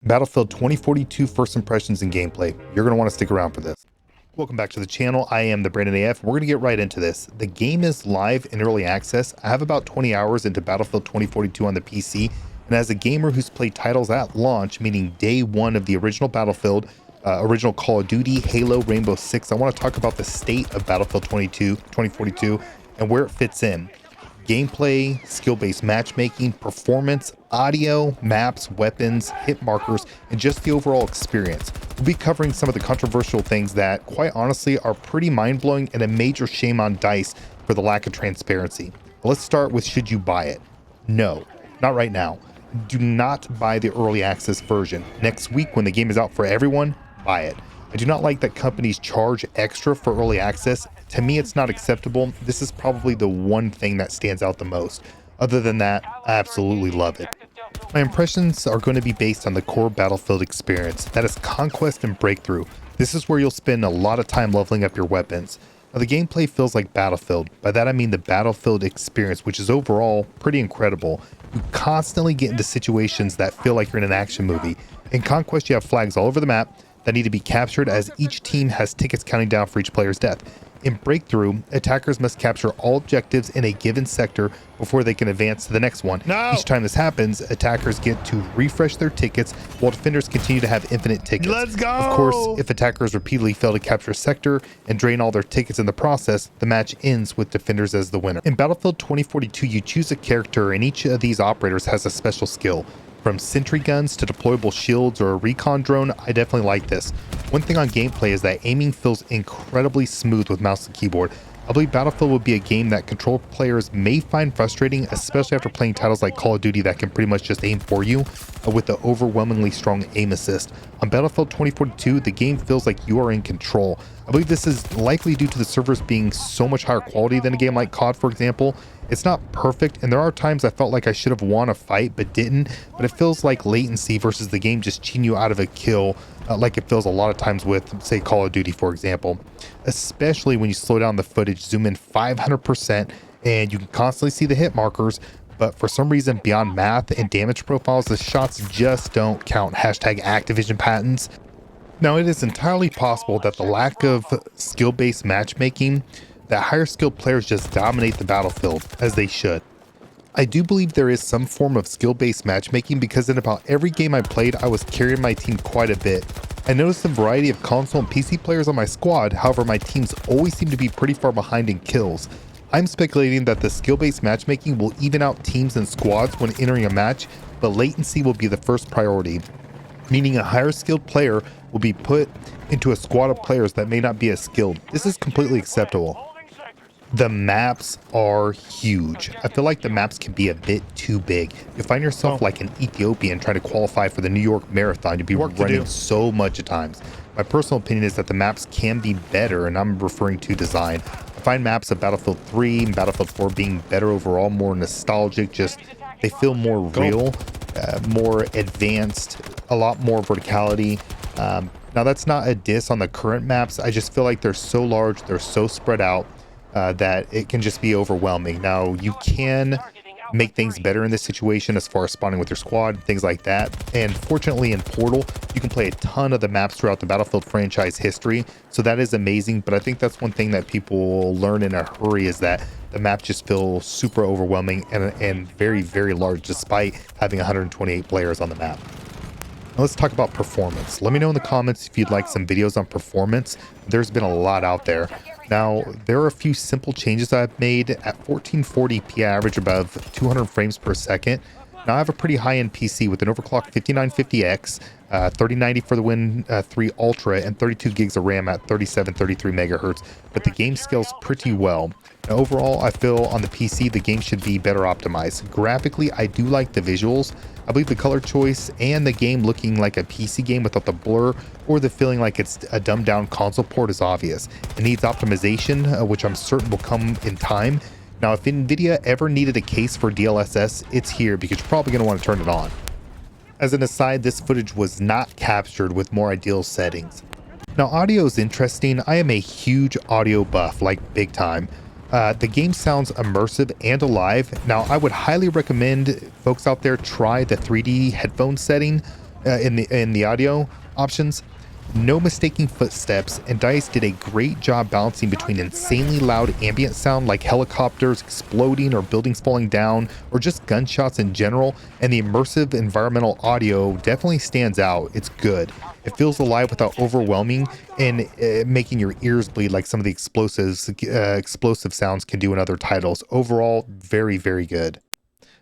Battlefield 2042 first impressions and gameplay. You're going to want to stick around for this. Welcome back to the channel. I am TheBrandonAF. We're going to get right into this. The game is live in early access. I have about 20 hours into Battlefield 2042 on the PC, and as a gamer who's played titles at launch, meaning day one of the original Battlefield, original Call of Duty, Halo, Rainbow Six, I want to talk about the state of Battlefield 2042 and where it fits in. Gameplay, skill-based matchmaking, performance, audio, maps, weapons, hit markers, and just the overall experience. We'll be covering some of the controversial things that, quite honestly, are pretty mind-blowing and a major shame on DICE for the lack of transparency. Let's start with, should you buy it? No, not right now. Do not buy the early access version. Next week, when the game is out for everyone, buy it. I do not like that companies charge extra for early access. To me, it's not acceptable. This is probably the one thing that stands out the most. Other than that, I absolutely love it. My impressions are going to be based on the core Battlefield experience. That is Conquest and Breakthrough. This is where you'll spend a lot of time leveling up your weapons. Now, the gameplay feels like Battlefield. By that I mean the Battlefield experience, which is overall pretty incredible. You constantly get into situations that feel like you're in an action movie. In Conquest, you have flags all over the map that need to be captured as each team has tickets counting down for each player's death. In Breakthrough, attackers must capture all objectives in a given sector before they can advance to the next one. No. Each time this happens, attackers get to refresh their tickets while defenders continue to have infinite tickets. Let's go! Of course, if attackers repeatedly fail to capture a sector and drain all their tickets in the process, the match ends with defenders as the winner. In Battlefield 2042, you choose a character and each of these operators has a special skill. From sentry guns to deployable shields or a recon drone, I definitely like this. One thing on gameplay is that aiming feels incredibly smooth with mouse and keyboard. I believe Battlefield would be a game that control players may find frustrating, especially after playing titles like Call of Duty that can pretty much just aim for you with the overwhelmingly strong aim assist. On Battlefield 2042, the game feels like you are in control. I believe this is likely due to the servers being so much higher quality than a game like COD, for example. It's not perfect, and there are times I felt like I should have won a fight but didn't, but it feels like latency versus the game just cheating you out of a kill, like it feels a lot of times with, say, Call of Duty, for example. Especially when you slow down the footage, zoom in 500%, and you can constantly see the hit markers, but for some reason, beyond math and damage profiles, the shots just don't count. Hashtag Activision patents. Now, it is entirely possible that the lack of skill-based matchmaking, that higher skilled players just dominate the battlefield, as they should. I do believe there is some form of skill-based matchmaking because in about every game I played, I was carrying my team quite a bit. I noticed a variety of console and PC players on my squad, however my teams always seem to be pretty far behind in kills. I'm speculating that the skill-based matchmaking will even out teams and squads when entering a match, but latency will be the first priority, meaning a higher skilled player will be put into a squad of players that may not be as skilled. This is completely acceptable. The maps are huge. I feel like the maps can be a bit too big. You find yourself like an Ethiopian trying to qualify for the New York Marathon. You'd be running so much at times. My personal opinion is that the maps can be better, and I'm referring to design. I find maps of Battlefield 3 and Battlefield 4 being better overall, more nostalgic, just they feel more real, more advanced, a lot more verticality. Now that's not a diss on the current maps. I just feel like they're so large, they're so spread out, that it can just be overwhelming. Now, you can make things better in this situation as far as spawning with your squad, things like that. And fortunately in Portal, you can play a ton of the maps throughout the Battlefield franchise history. So that is amazing. But I think that's one thing that people will learn in a hurry is that the map just feels super overwhelming and very, very large despite having 128 players on the map. Now let's talk about performance. Let me know in the comments if you'd like some videos on performance. There's been a lot out there. Now, there are a few simple changes I've made. At 1440p, I average above 200 frames per second. Now, I have a pretty high-end PC with an overclocked 5950X, 3090 for the Win 3 Ultra, and 32 gigs of RAM at 3733 megahertz, but the game scales pretty well. Now, overall, I feel on the PC, the game should be better optimized. Graphically, I do like the visuals. I believe the color choice and the game looking like a PC game without the blur or the feeling like it's a dumbed down console port is obvious. It needs optimization, which I'm certain will come in time. Now, if NVIDIA ever needed a case for DLSS, it's here because you're probably going to want to turn it on. As an aside, this footage was not captured with more ideal settings. Now, audio is interesting. I am a huge audio buff, like big time. The game sounds immersive and alive. Now, I would highly recommend folks out there try the 3D headphone setting. in the audio options. No mistaking footsteps, and DICE did a great job balancing between insanely loud ambient sound like helicopters exploding or buildings falling down or just gunshots in general, and the immersive environmental audio definitely stands out. It's good. It feels alive without overwhelming and making your ears bleed like some of the explosive sounds can do in other titles. Overall, very, very good.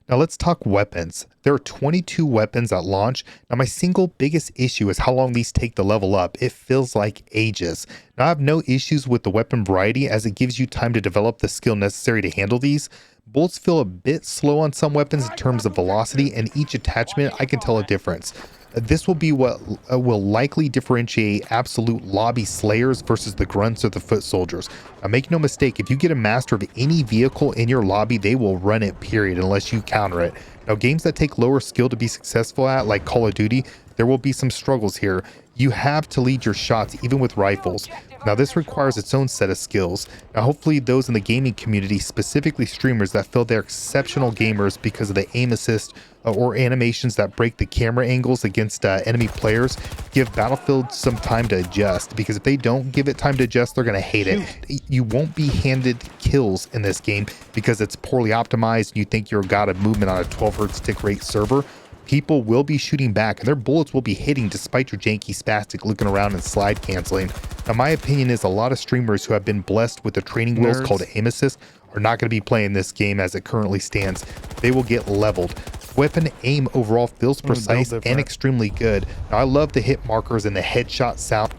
Now let's talk weapons. There are 22 weapons at launch. Now my single biggest issue is how long these take to level up. It feels like ages. Now I have no issues with the weapon variety as it gives you time to develop the skill necessary to handle these. Bullets feel a bit slow on some weapons in terms of velocity, and each attachment I can tell a difference. This will be what will likely differentiate absolute lobby slayers versus the grunts or the foot soldiers. Now make no mistake, if you get a master of any vehicle in your lobby, they will run it, period, unless you counter it. Now games that take lower skill to be successful at, like Call of Duty, there will be some struggles here. You have to lead your shots even with rifles. Now this requires its own set of skills. Now hopefully those in the gaming community, specifically streamers that feel they're exceptional gamers because of the aim assist or animations that break the camera angles against enemy players, give Battlefield some time to adjust, because if they don't give it time to adjust, they're going to hate it. You won't be handed kills in this game because it's poorly optimized and you think you're a god of movement on a 12 Hz tick rate server. People will be shooting back and their bullets will be hitting despite your janky spastic looking around and slide canceling. Now my opinion is a lot of streamers who have been blessed with the training wheels called aim assist are not going to be playing this game as it currently stands. They will get leveled. Weapon aim overall feels precise and extremely good. Now I love the hit markers and the headshot sound.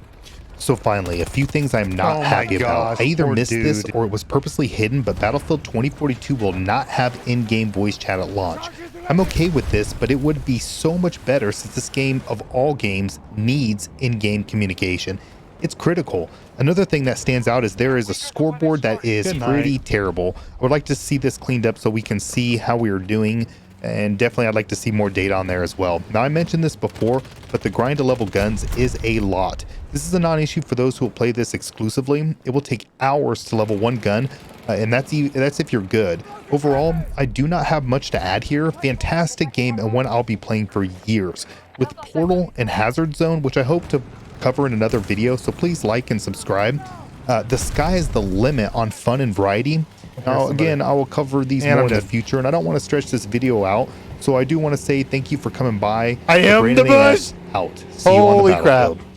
So finally, a few things I'm not happy about. I either missed this or it was purposely hidden, but Battlefield 2042 will not have in-game voice chat at launch. I'm okay with this, but it would be so much better since this game of all games needs in-game communication. It's critical. Another thing that stands out is there is a scoreboard that is pretty terrible. I would like to see this cleaned up so we can see how we are doing, and definitely I'd like to see more data on there as well. Now I mentioned this before, but the grind to level guns is a lot. This is a non-issue for those who will play this exclusively. It will take hours to level one gun, and that's if you're good. Overall, I do not have much to add here. Fantastic game and one I'll be playing for years. With Portal and Hazard Zone, which I hope to cover in another video, so please like and subscribe. The sky is the limit on fun and variety. Now again, I will cover these more in the future, and I don't want to stretch this video out, so I do want to say thank you for coming by. I am the bush. Out. See you on the battlefield.